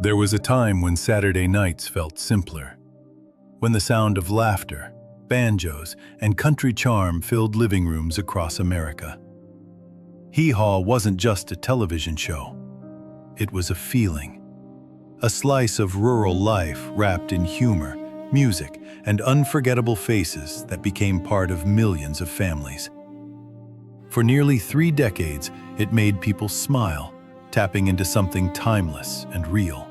There was a time when Saturday nights felt simpler, when the sound of laughter, banjos, and country charm filled living rooms across America. Hee Haw wasn't just a television show. It was a feeling, a slice of rural life wrapped in humor, music, and unforgettable faces that became part of millions of families. For nearly 3 decades, it made people smile, tapping into something timeless and real.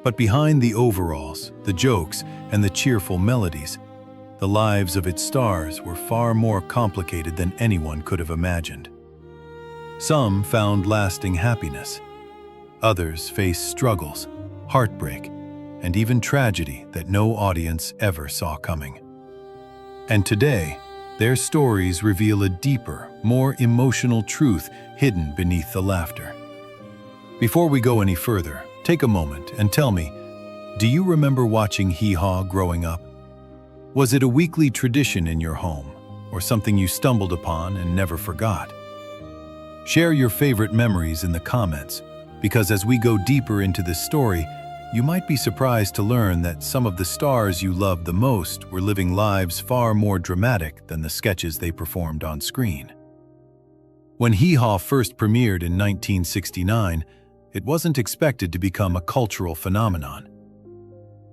But behind the overalls, the jokes, and the cheerful melodies, the lives of its stars were far more complicated than anyone could have imagined. Some found lasting happiness. Others faced struggles, heartbreak, and even tragedy that no audience ever saw coming. And today, their stories reveal a deeper, more emotional truth hidden beneath the laughter. Before we go any further, take a moment and tell me, do you remember watching Hee Haw growing up? Was it a weekly tradition in your home, or something you stumbled upon and never forgot? Share your favorite memories in the comments, because as we go deeper into this story, you might be surprised to learn that some of the stars you loved the most were living lives far more dramatic than the sketches they performed on screen. When Hee Haw first premiered in 1969, it wasn't expected to become a cultural phenomenon.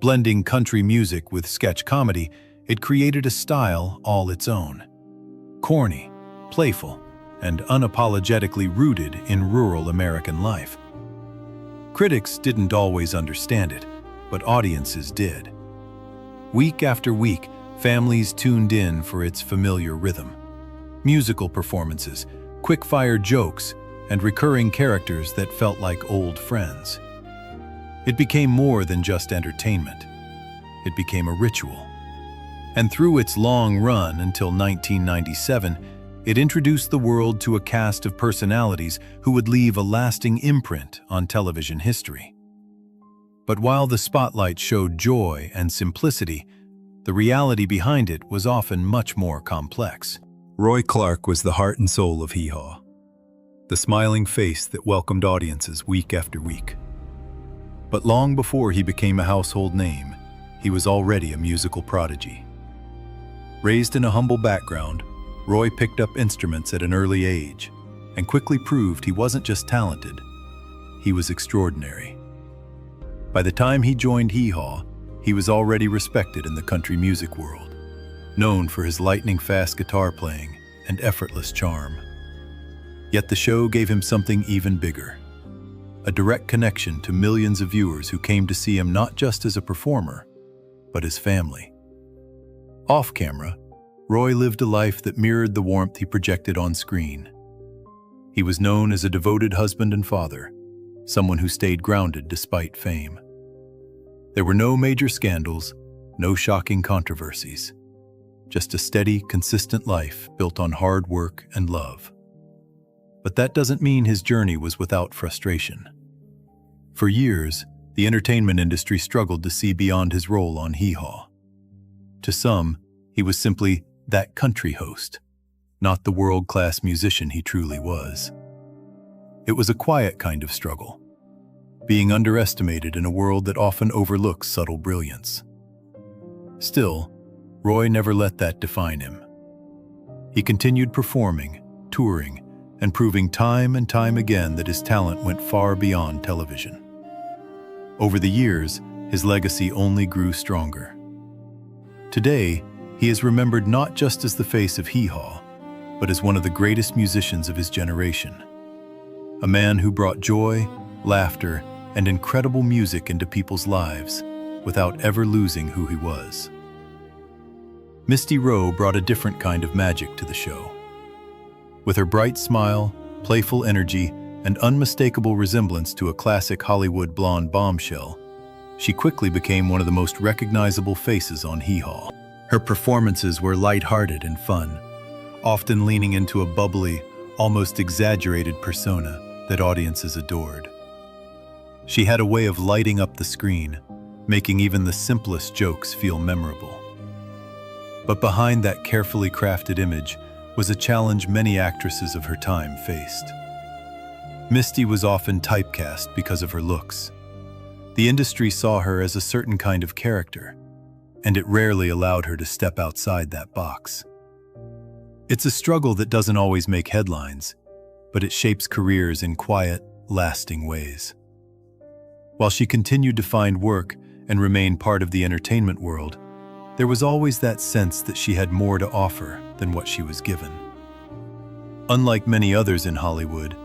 Blending country music with sketch comedy, it created a style all its own. Corny, playful, and unapologetically rooted in rural American life. Critics didn't always understand it, but audiences did. Week after week, families tuned in for its familiar rhythm. Musical performances, quick-fire jokes, and recurring characters that felt like old friends. It became more than just entertainment. It became a ritual. And through its long run until 1997, it introduced the world to a cast of personalities who would leave a lasting imprint on television history. But while the spotlight showed joy and simplicity, the reality behind it was often much more complex. Roy Clark was the heart and soul of Hee Haw, the smiling face that welcomed audiences week after week. But long before he became a household name, he was already a musical prodigy. Raised in a humble background, Roy picked up instruments at an early age and quickly proved he wasn't just talented, he was extraordinary. By the time he joined Hee Haw, he was already respected in the country music world, known for his lightning-fast guitar playing and effortless charm. Yet the show gave him something even bigger, a direct connection to millions of viewers who came to see him not just as a performer, but as family. Off camera, Roy lived a life that mirrored the warmth he projected on screen. He was known as a devoted husband and father, someone who stayed grounded despite fame. There were no major scandals, no shocking controversies, just a steady, consistent life built on hard work and love. But that doesn't mean his journey was without frustration. For years, the entertainment industry struggled to see beyond his role on Hee Haw. To some, he was simply that country host, not the world-class musician he truly was. It was a quiet kind of struggle, being underestimated in a world that often overlooks subtle brilliance. Still, Roy never let that define him. He continued performing, touring, and proving time and time again that his talent went far beyond television. Over the years, his legacy only grew stronger. Today, he is remembered not just as the face of Hee Haw, but as one of the greatest musicians of his generation. A man who brought joy, laughter, and incredible music into people's lives without ever losing who he was. Misty Rowe brought a different kind of magic to the show. With her bright smile, playful energy, and unmistakable resemblance to a classic Hollywood blonde bombshell, she quickly became one of the most recognizable faces on Hee Haw. Her performances were lighthearted and fun, often leaning into a bubbly, almost exaggerated persona that audiences adored. She had a way of lighting up the screen, making even the simplest jokes feel memorable. But behind that carefully crafted image was a challenge many actresses of her time faced. Misty was often typecast because of her looks. The industry saw her as a certain kind of character, and it rarely allowed her to step outside that box. It's a struggle that doesn't always make headlines, but it shapes careers in quiet, lasting ways. While she continued to find work and remain part of the entertainment world, there was always that sense that she had more to offer than what she was given. Unlike many others in Hollywood,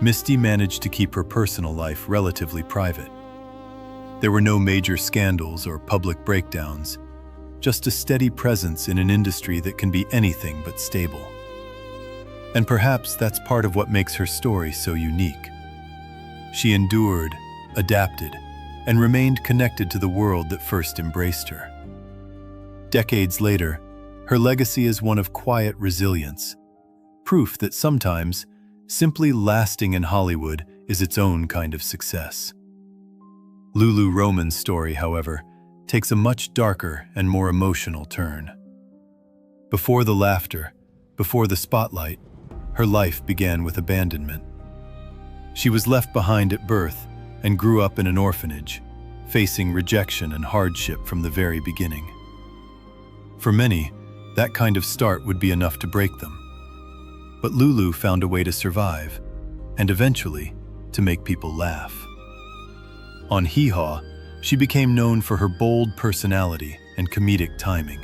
Misty managed to keep her personal life relatively private. There were no major scandals or public breakdowns, just a steady presence in an industry that can be anything but stable. And perhaps that's part of what makes her story so unique. She endured, adapted, and remained connected to the world that first embraced her. Decades later, her legacy is one of quiet resilience, proof that sometimes simply lasting in Hollywood is its own kind of success. Lulu Roman's story, however, takes a much darker and more emotional turn. Before the laughter, before the spotlight, her life began with abandonment. She was left behind at birth and grew up in an orphanage, facing rejection and hardship from the very beginning. For many, that kind of start would be enough to break them. But Lulu found a way to survive, and eventually, to make people laugh. On Hee Haw, she became known for her bold personality and comedic timing.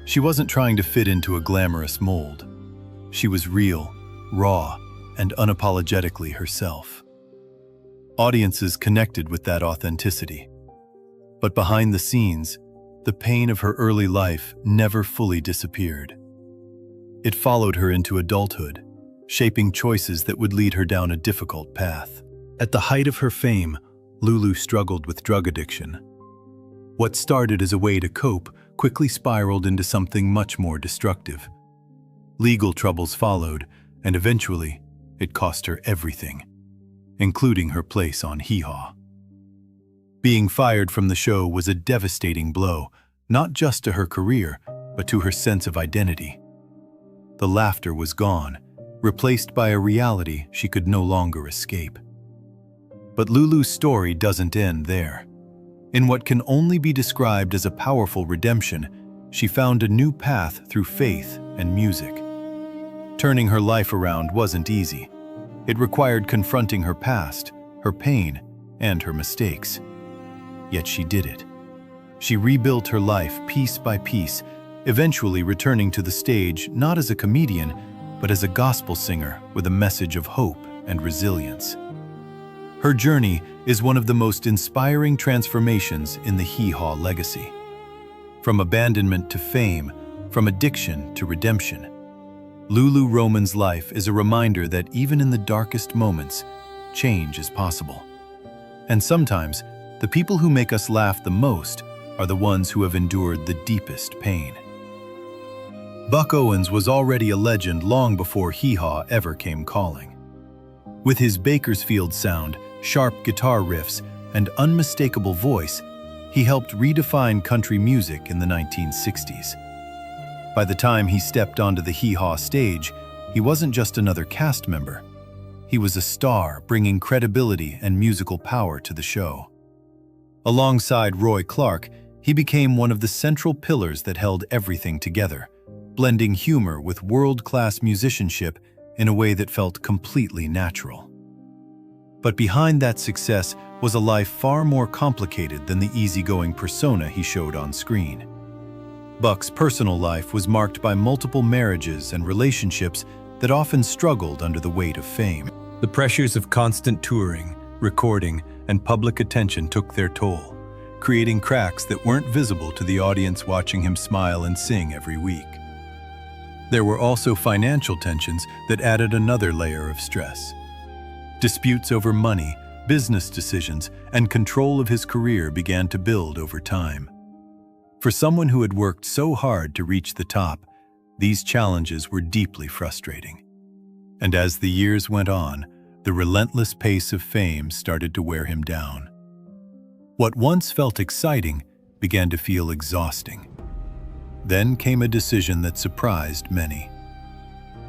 She wasn't trying to fit into a glamorous mold. She was real, raw, and unapologetically herself. Audiences connected with that authenticity. But behind the scenes, the pain of her early life never fully disappeared. It followed her into adulthood, shaping choices that would lead her down a difficult path. At the height of her fame, Lulu struggled with drug addiction. What started as a way to cope quickly spiraled into something much more destructive. Legal troubles followed, and eventually, it cost her everything, including her place on Hee Haw. Being fired from the show was a devastating blow, not just to her career, but to her sense of identity. The laughter was gone, replaced by a reality she could no longer escape. But Lulu's story doesn't end there. In what can only be described as a powerful redemption, she found a new path through faith and music. Turning her life around wasn't easy. It required confronting her past, her pain, and her mistakes. Yet she did it. She rebuilt her life piece by piece, eventually returning to the stage not as a comedian, but as a gospel singer with a message of hope and resilience. Her journey is one of the most inspiring transformations in the Hee Haw legacy. From abandonment to fame, from addiction to redemption, Lulu Roman's life is a reminder that even in the darkest moments, change is possible. And sometimes, the people who make us laugh the most are the ones who have endured the deepest pain. Buck Owens was already a legend long before Hee Haw ever came calling. With his Bakersfield sound, sharp guitar riffs, and unmistakable voice, he helped redefine country music in the 1960s. By the time he stepped onto the Hee Haw stage, he wasn't just another cast member. He was a star, bringing credibility and musical power to the show. Alongside Roy Clark, he became one of the central pillars that held everything together, blending humor with world-class musicianship in a way that felt completely natural. But behind that success was a life far more complicated than the easygoing persona he showed on screen. Buck's personal life was marked by multiple marriages and relationships that often struggled under the weight of fame. The pressures of constant touring, recording, and public attention took their toll, creating cracks that weren't visible to the audience watching him smile and sing every week. There were also financial tensions that added another layer of stress. Disputes over money, business decisions, and control of his career began to build over time. For someone who had worked so hard to reach the top, these challenges were deeply frustrating. And as the years went on, the relentless pace of fame started to wear him down. What once felt exciting began to feel exhausting. Then came a decision that surprised many.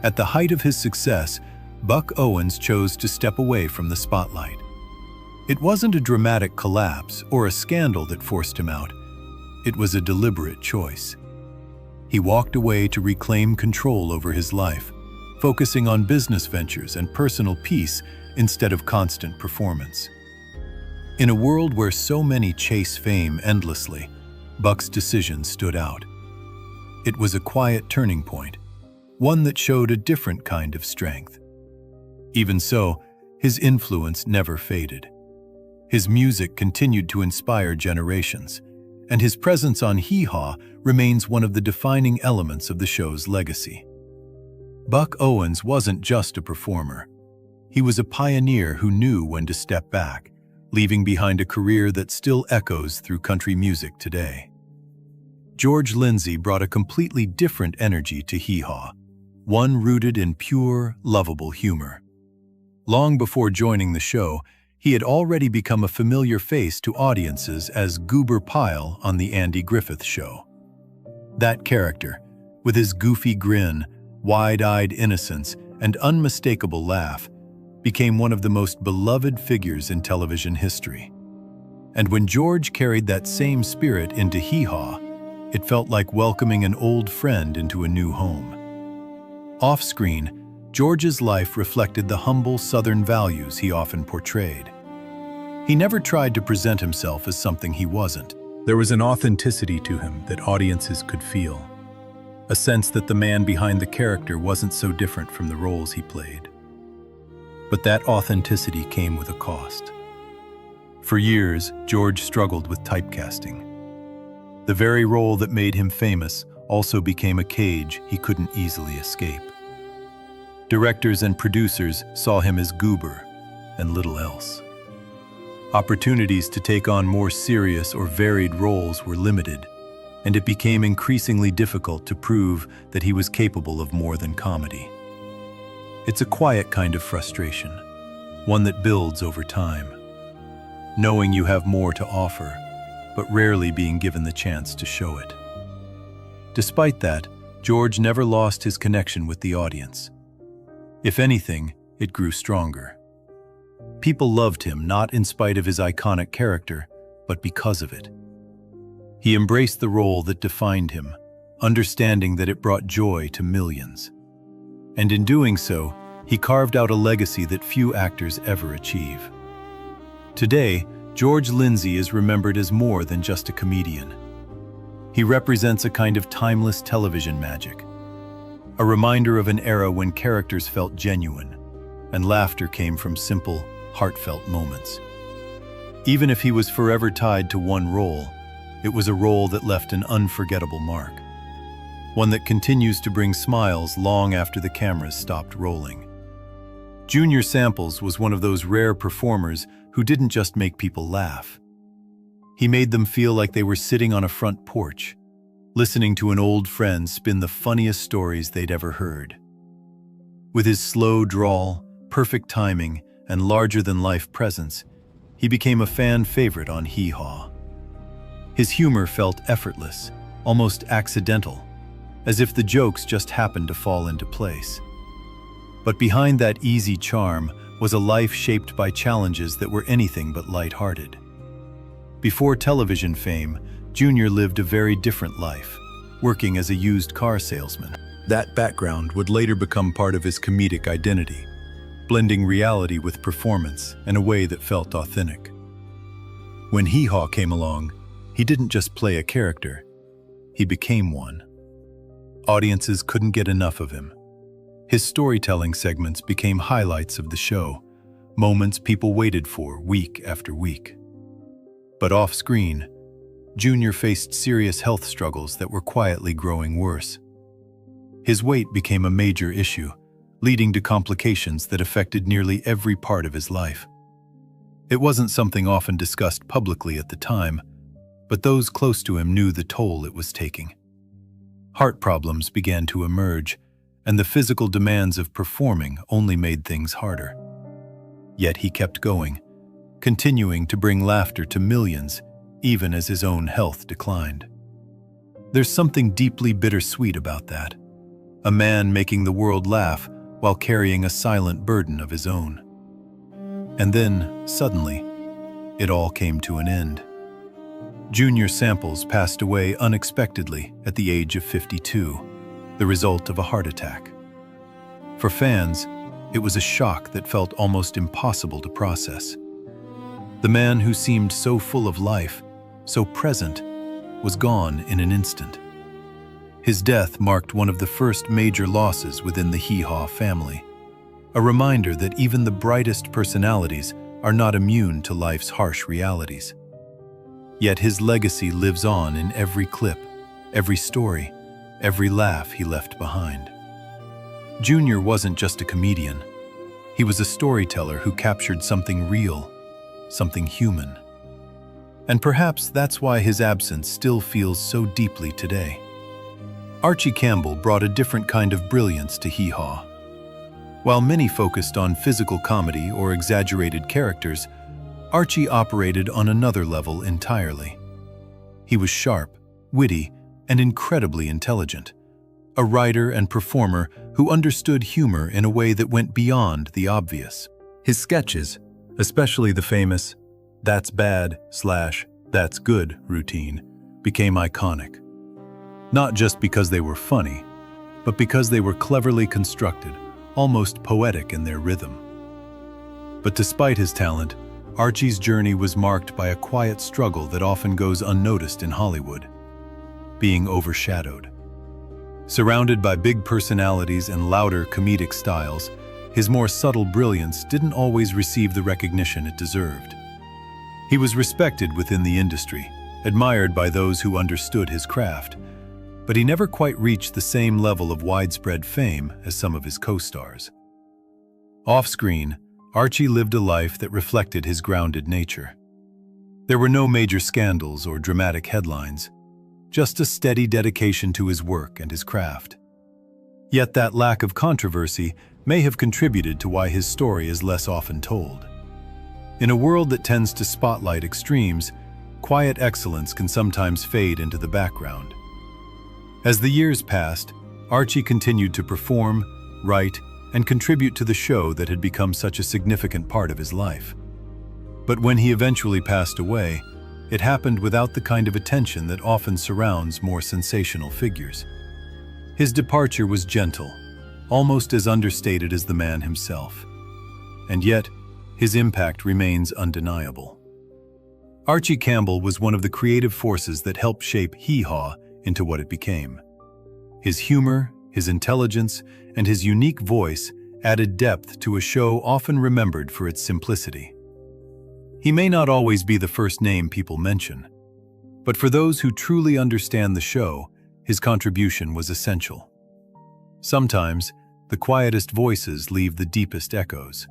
At the height of his success, Buck Owens chose to step away from the spotlight. It wasn't a dramatic collapse or a scandal that forced him out. It was a deliberate choice. He walked away to reclaim control over his life, focusing on business ventures and personal peace instead of constant performance. In a world where so many chase fame endlessly, Buck's decision stood out. It was a quiet turning point, one that showed a different kind of strength. Even so, his influence never faded. His music continued to inspire generations, and his presence on Hee Haw remains one of the defining elements of the show's legacy. Buck Owens wasn't just a performer. He was a pioneer who knew when to step back, leaving behind a career that still echoes through country music today. George Lindse brought a completely different energy to Hee Haw, one rooted in pure, lovable humor. Long before joining the show, he had already become a familiar face to audiences as Goober Pyle on The Andy Griffith Show. That character, with his goofy grin, wide-eyed innocence, and unmistakable laugh, became one of the most beloved figures in television history. And when George carried that same spirit into Hee Haw, it felt like welcoming an old friend into a new home. Off-screen, George's life reflected the humble Southern values he often portrayed. He never tried to present himself as something he wasn't. There was an authenticity to him that audiences could feel, a sense that the man behind the character wasn't so different from the roles he played. But that authenticity came with a cost. For years, George struggled with typecasting. The very role that made him famous also became a cage he couldn't easily escape. Directors and producers saw him as Goober and little else. Opportunities to take on more serious or varied roles were limited, and it became increasingly difficult to prove that he was capable of more than comedy. It's a quiet kind of frustration, one that builds over time. Knowing you have more to offer, but rarely being given the chance to show it. Despite that, George never lost his connection with the audience. If anything, it grew stronger. People loved him not in spite of his iconic character, but because of it. He embraced the role that defined him, understanding that it brought joy to millions. And in doing so, he carved out a legacy that few actors ever achieve. Today, George Lindse is remembered as more than just a comedian. He represents a kind of timeless television magic, a reminder of an era when characters felt genuine, and laughter came from simple, heartfelt moments. Even if he was forever tied to one role, it was a role that left an unforgettable mark, one that continues to bring smiles long after the cameras stopped rolling. Junior Samples was one of those rare performers who didn't just make people laugh. He made them feel like they were sitting on a front porch, listening to an old friend spin the funniest stories they'd ever heard. With his slow drawl, perfect timing, and larger-than-life presence, he became a fan favorite on Hee Haw. His humor felt effortless, almost accidental, as if the jokes just happened to fall into place. But behind that easy charm was a life shaped by challenges that were anything but lighthearted. Before television fame, Junior lived a very different life, working as a used car salesman. That background would later become part of his comedic identity, blending reality with performance in a way that felt authentic. When Hee Haw came along, he didn't just play a character, he became one. Audiences couldn't get enough of him. His storytelling segments became highlights of the show, moments people waited for week after week. But off-screen, Junior faced serious health struggles that were quietly growing worse. His weight became a major issue, leading to complications that affected nearly every part of his life. It wasn't something often discussed publicly at the time, but those close to him knew the toll it was taking. Heart problems began to emerge, and the physical demands of performing only made things harder. Yet he kept going, continuing to bring laughter to millions, even as his own health declined. There's something deeply bittersweet about that. A man making the world laugh while carrying a silent burden of his own. And then, suddenly, it all came to an end. Junior Samples passed away unexpectedly at the age of 52, the result of a heart attack. For fans, it was a shock that felt almost impossible to process. The man who seemed so full of life, so present, was gone in an instant. His death marked one of the first major losses within the Hee Haw family, a reminder that even the brightest personalities are not immune to life's harsh realities. Yet his legacy lives on in every clip, every story, every laugh he left behind. Junior wasn't just a comedian. He was a storyteller who captured something real, something human. And perhaps that's why his absence still feels so deeply today. Archie Campbell brought a different kind of brilliance to Hee Haw. While many focused on physical comedy or exaggerated characters, Archie operated on another level entirely. He was sharp, witty, and incredibly intelligent, a writer and performer who understood humor in a way that went beyond the obvious. His sketches, especially the famous "that's bad" / "that's good" routine, became iconic. Not just because they were funny, but because they were cleverly constructed, almost poetic in their rhythm. But despite his talent, Archie's journey was marked by a quiet struggle that often goes unnoticed in Hollywood: being overshadowed. Surrounded by big personalities and louder comedic styles, his more subtle brilliance didn't always receive the recognition it deserved. He was respected within the industry, admired by those who understood his craft, but he never quite reached the same level of widespread fame as some of his co-stars. Off-screen, Archie lived a life that reflected his grounded nature. There were no major scandals or dramatic headlines, just a steady dedication to his work and his craft. Yet that lack of controversy may have contributed to why his story is less often told. In a world that tends to spotlight extremes, quiet excellence can sometimes fade into the background. As the years passed, Archie continued to perform, write, and contribute to the show that had become such a significant part of his life. But when he eventually passed away, it happened without the kind of attention that often surrounds more sensational figures. His departure was gentle, almost as understated as the man himself. And yet, his impact remains undeniable. Archie Campbell was one of the creative forces that helped shape Hee Haw into what it became. His humor, his intelligence, and his unique voice added depth to a show often remembered for its simplicity. He may not always be the first name people mention, but for those who truly understand the show, his contribution was essential. Sometimes, the quietest voices leave the deepest echoes.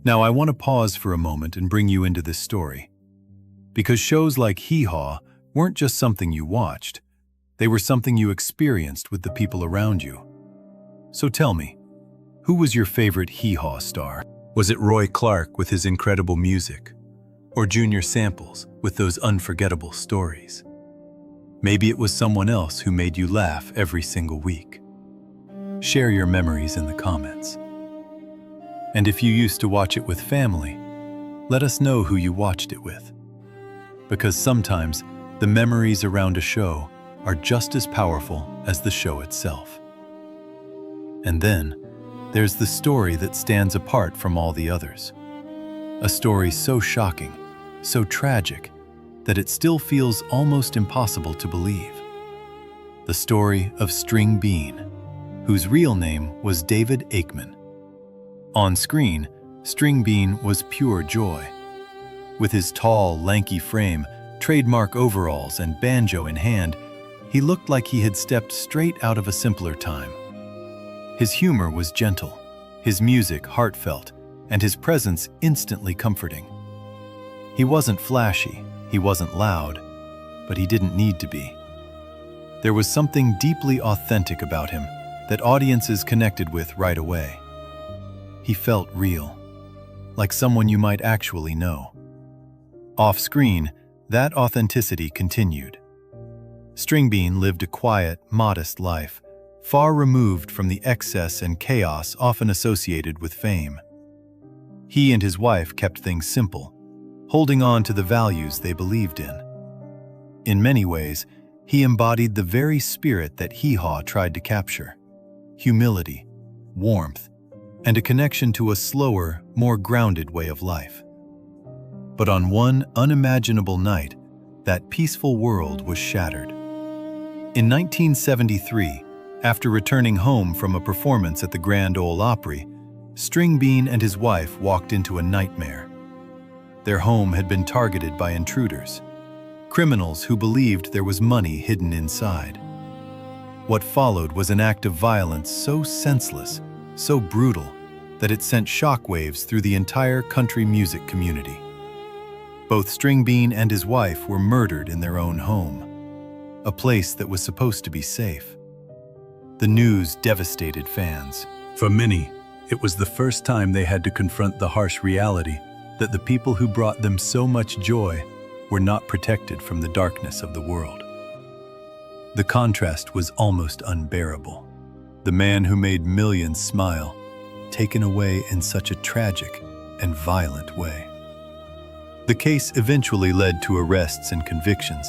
Now, I want to pause for a moment and bring you into this story, because shows like Hee Haw weren't just something you watched. They were something you experienced with the people around you. So tell me, who was your favorite Hee Haw star? Was it Roy Clark with his incredible music? Or Junior Samples with those unforgettable stories? Maybe it was someone else who made you laugh every single week. Share your memories in the comments. And if you used to watch it with family, let us know who you watched it with. Because sometimes the memories around a show are just as powerful as the show itself. And then, there's the story that stands apart from all the others. A story so shocking, so tragic, that it still feels almost impossible to believe. The story of Stringbean, whose real name was David Aikman. On screen, Stringbean was pure joy. With his tall, lanky frame, trademark overalls, and banjo in hand, he looked like he had stepped straight out of a simpler time. His humor was gentle, his music heartfelt, and his presence instantly comforting. He wasn't flashy, he wasn't loud, but he didn't need to be. There was something deeply authentic about him that audiences connected with right away. He felt real, like someone you might actually know. Off-screen, that authenticity continued. Stringbean lived a quiet, modest life, far removed from the excess and chaos often associated with fame. He and his wife kept things simple, holding on to the values they believed in. In many ways, he embodied the very spirit that Hee Haw tried to capture: humility, warmth, and a connection to a slower, more grounded way of life. But on one unimaginable night, that peaceful world was shattered. In 1973, after returning home from a performance at the Grand Ole Opry, Stringbean and his wife walked into a nightmare. Their home had been targeted by intruders, criminals who believed there was money hidden inside. What followed was an act of violence so senseless, so brutal, that it sent shockwaves through the entire country music community. Both Stringbean and his wife were murdered in their own home, a place that was supposed to be safe. The news devastated fans. For many, it was the first time they had to confront the harsh reality that the people who brought them so much joy were not protected from the darkness of the world. The contrast was almost unbearable. The man who made millions smile, taken away in such a tragic and violent way. The case eventually led to arrests and convictions,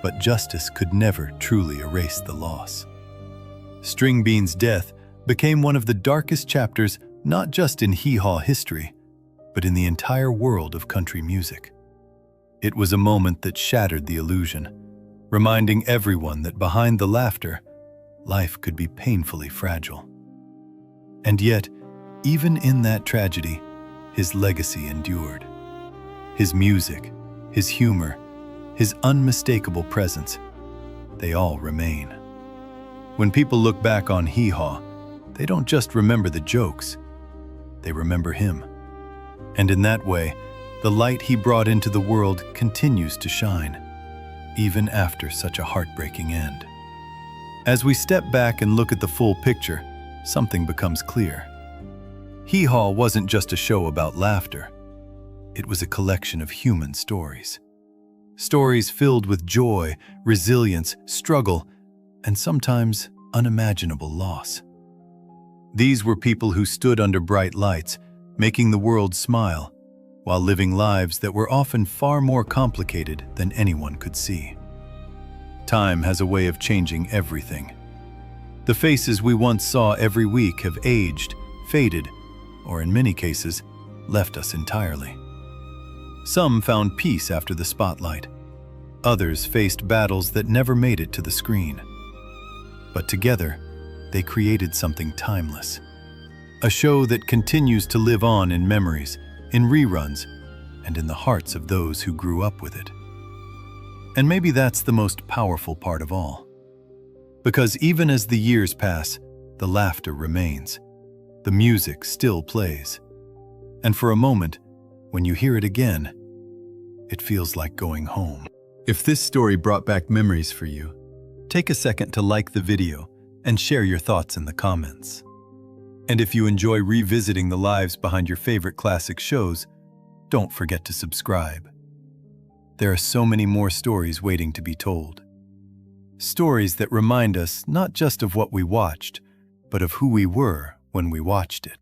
but justice could never truly erase the loss. Stringbean's death became one of the darkest chapters not just in Hee Haw history, but in the entire world of country music. It was a moment that shattered the illusion, reminding everyone that behind the laughter, life could be painfully fragile. And yet, even in that tragedy, his legacy endured. His music, his humor, his unmistakable presence, they all remain. When people look back on Hee Haw, they don't just remember the jokes, they remember him. And in that way, the light he brought into the world continues to shine, even after such a heartbreaking end. As we step back and look at the full picture, something becomes clear. Hee Haw wasn't just a show about laughter. It was a collection of human stories. Stories filled with joy, resilience, struggle, and sometimes unimaginable loss. These were people who stood under bright lights, making the world smile, while living lives that were often far more complicated than anyone could see. Time has a way of changing everything. The faces we once saw every week have aged, faded, or in many cases, left us entirely. Some found peace after the spotlight. Others faced battles that never made it to the screen. But together, they created something timeless. A show that continues to live on in memories, in reruns, and in the hearts of those who grew up with it. And maybe that's the most powerful part of all. Because even as the years pass, the laughter remains. The music still plays. And for a moment, when you hear it again, it feels like going home. If this story brought back memories for you, take a second to like the video and share your thoughts in the comments. And if you enjoy revisiting the lives behind your favorite classic shows, don't forget to subscribe. There are so many more stories waiting to be told. Stories that remind us not just of what we watched, but of who we were when we watched it.